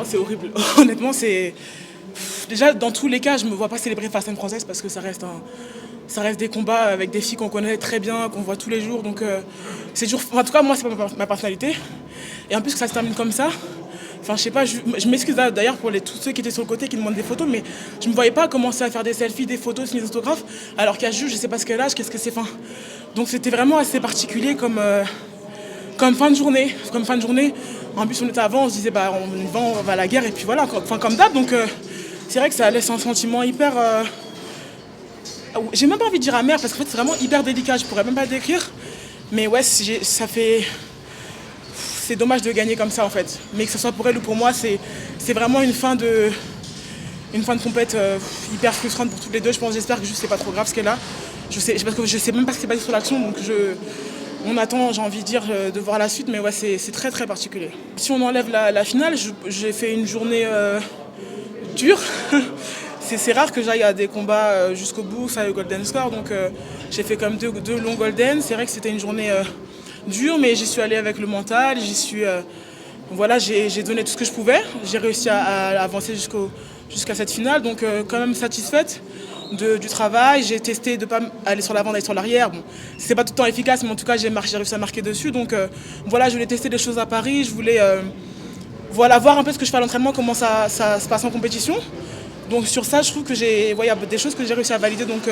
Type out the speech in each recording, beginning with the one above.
c'est horrible. Honnêtement, c'est... Déjà, dans tous les cas, je me vois pas célébrer face à une Française parce que ça reste des combats avec des filles qu'on connaît très bien, qu'on voit tous les jours. Donc, c'est dur. En tout cas, moi, c'est pas ma personnalité. Et en plus, que ça se termine comme ça. Enfin, je sais pas, je m'excuse d'ailleurs pour tous ceux qui étaient sur le côté qui demandent des photos, mais je me voyais pas commencer à faire des selfies, des photos, signer des autographes, alors qu'à juge, je sais pas ce qu'elle a, qu'est-ce que c'est. Enfin, donc, c'était vraiment assez particulier comme fin de journée. En plus, on était avant, on se disait, bah, on va à la guerre, et puis voilà, comme d'hab. Donc, c'est vrai que ça laisse un sentiment hyper... J'ai même pas envie de dire amer, parce qu'en fait, c'est vraiment hyper délicat, je pourrais même pas décrire. Mais ouais, ça fait... C'est dommage de gagner comme ça, en fait. Mais que ce soit pour elle ou pour moi, c'est vraiment une fin de compète hyper frustrante pour toutes les deux. J'espère que juste c'est pas trop grave ce qu'elle a. Parce que je sais même pas ce qui s'est passé sur l'action, donc on attend, j'ai envie de dire, de voir la suite, mais ouais, c'est très très particulier. Si on enlève la finale, j'ai fait une journée dure. C'est rare que j'aille à des combats jusqu'au bout, ça le golden score, donc j'ai fait comme deux longs golden. C'est vrai que c'était une journée dure, mais j'y suis allée avec le mental, voilà, j'ai donné tout ce que je pouvais. J'ai réussi à avancer jusqu'à cette finale, donc quand même satisfaite du travail. J'ai testé de ne pas aller sur l'avant, d'aller sur l'arrière. Bon, c'est pas tout le temps efficace, mais en tout cas, j'ai réussi à marquer dessus. Donc voilà, je voulais tester des choses à Paris. Je voulais voilà, voir un peu ce que je fais à l'entraînement, comment ça se passe en compétition. Donc sur ça, je trouve que y a des choses que j'ai réussi à valider. Donc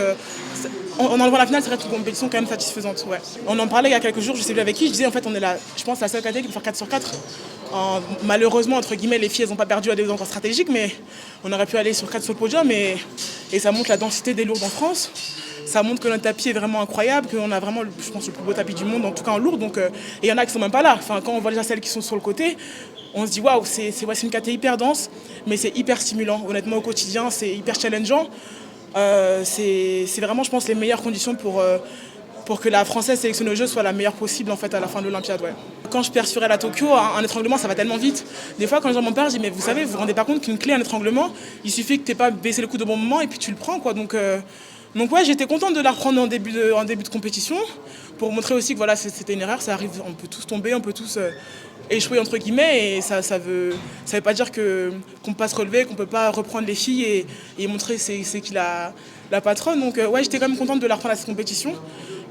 en enlevant la finale, c'est vrai que c'est une compétition quand même satisfaisante. Ouais. On en parlait il y a quelques jours, je sais plus avec qui. Je disais en fait, on est là, je pense, la seule catégorie qui peut faire 4 sur 4. Malheureusement, entre guillemets, les filles, elles n'ont pas perdu à des endroits stratégiques, mais on aurait pu aller sur 4 sur le podium. Et ça montre la densité des lourdes en France. Ça montre que notre tapis est vraiment incroyable, qu'on a vraiment, je pense, le plus beau tapis du monde, en tout cas en lourd. Donc, et il y en a qui sont même pas là. Enfin, quand on voit déjà celles qui sont sur le côté, on se dit waouh, c'est une catégorie hyper dense, mais c'est hyper stimulant. Honnêtement, au quotidien, c'est hyper challengeant. C'est vraiment, je pense, les meilleures conditions pour que la Française sélectionnée aux Jeux soit la meilleure possible en fait, à la fin de l'Olympiade. Ouais. Quand je perds sur elle à Tokyo, un étranglement, ça va tellement vite. Des fois, quand les gens m'en parlent, je dis mais vous savez, vous vous rendez pas compte qu'une clé, un étranglement, il suffit que tu n'aies pas baissé le coude au bon moment et puis tu le prends, quoi. Donc ouais, j'étais contente de la reprendre en début de compétition pour montrer aussi que voilà, c'était une erreur, ça arrive, on peut tous tomber, on peut tous échouer entre guillemets, et ça veut pas dire qu'on peut pas se relever, qu'on peut pas reprendre les filles et montrer c'est qui la patronne. Donc ouais, j'étais quand même contente de la reprendre à cette compétition.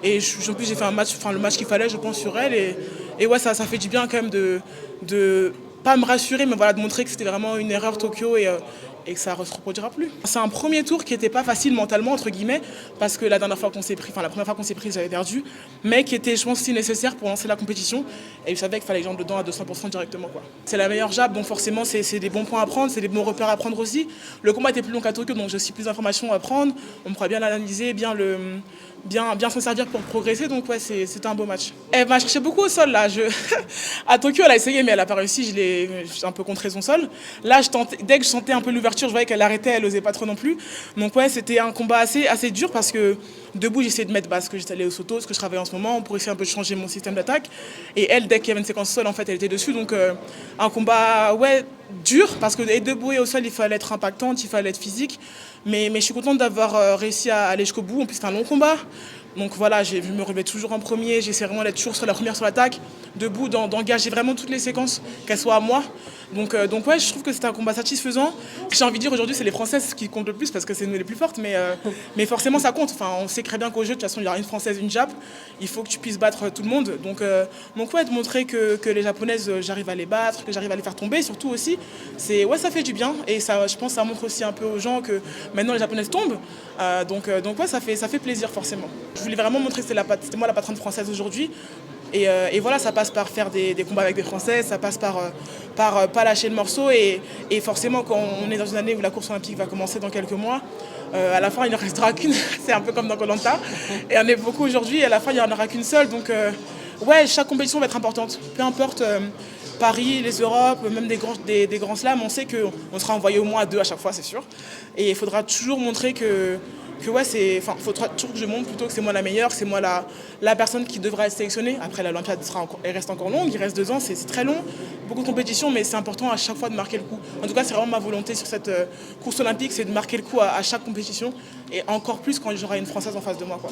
Et en plus j'ai fait le match qu'il fallait, je pense, sur elle, et ouais, ça fait du bien quand même de pas me rassurer, mais voilà, de montrer que c'était vraiment une erreur Tokyo et que ça ne se reproduira plus. C'est un premier tour qui n'était pas facile mentalement, entre guillemets, parce que la première fois qu'on s'est pris, j'avais perdu, mais qui était, je pense, si nécessaire pour lancer la compétition. Et je savais qu'il fallait que j'entre dedans à 200% directement, quoi. C'est la meilleure jab, donc forcément, c'est des bons points à prendre, c'est des bons repères à prendre aussi. Le combat était plus long qu'à Tokyo, donc j'ai aussi plus d'informations à prendre. On pourra bien l'analyser, bien s'en servir pour progresser, donc ouais, c'était un beau match. Elle m'a cherché beaucoup au sol, là. À Tokyo, elle a essayé, mais elle n'a pas réussi, j'ai un peu contré son sol. Là, dès que je sentais un peu l'ouverture, je voyais qu'elle arrêtait, elle n'osait pas trop non plus. Donc ouais, c'était un combat assez dur, parce que debout, j'essayais de mettre bas ce que j'étais allée au Soto, ce que je travaillais en ce moment, pour essayer un peu de changer mon système d'attaque. Et elle, dès qu'il y avait une séquence sol, en fait, elle était dessus. Donc un combat, ouais, dur, parce que debout et au sol, il fallait être impactante, il fallait être physique. Mais je suis contente d'avoir réussi à aller jusqu'au bout. En plus, c'était un long combat. Donc voilà, je me relevais toujours en premier. J'essaie vraiment d'être toujours la première sur l'attaque, debout, d'engager vraiment toutes les séquences, qu'elles soient à moi. Donc ouais, je trouve que c'était un combat satisfaisant. J'ai envie de dire aujourd'hui, c'est les Françaises qui comptent le plus parce que c'est nous les plus fortes. Mais forcément, ça compte. Enfin, on sait très bien qu'au jeu, de toute façon, il y aura une Française, une Jap. Il faut que tu puisses battre tout le monde. Donc ouais, de montrer que les Japonaises, j'arrive à les battre, que j'arrive à les faire tomber, surtout aussi. Ouais, ça fait du bien. Et ça, je pense que ça montre aussi un peu aux gens que maintenant les Japonaises tombent. Donc ouais, ça fait plaisir forcément. Je voulais vraiment montrer que c'était moi la patronne française aujourd'hui. Et voilà, ça passe par faire des combats avec des Françaises, ça passe par pas lâcher le morceau. Et forcément, quand on est dans une année où la course olympique va commencer dans quelques mois, à la fin, il ne restera qu'une. C'est un peu comme dans Koh Lanta. Et on est beaucoup aujourd'hui, et à la fin, il n'y en aura qu'une seule. Donc ouais, chaque compétition va être importante. Peu importe Paris, les Europes, même des grands slams, on sait qu'on sera envoyé au moins à 2 à chaque fois, c'est sûr. Et il faudra toujours montrer que ouais, faudra toujours que je montre plutôt que c'est moi la meilleure, que c'est moi la personne qui devra être sélectionnée. Après, l'Olympiade elle reste encore longue, il reste 2 ans, c'est très long, beaucoup de compétitions, mais c'est important à chaque fois de marquer le coup. En tout cas, c'est vraiment ma volonté sur cette course olympique, c'est de marquer le coup à chaque compétition, et encore plus quand j'aurai une Française en face de moi, quoi.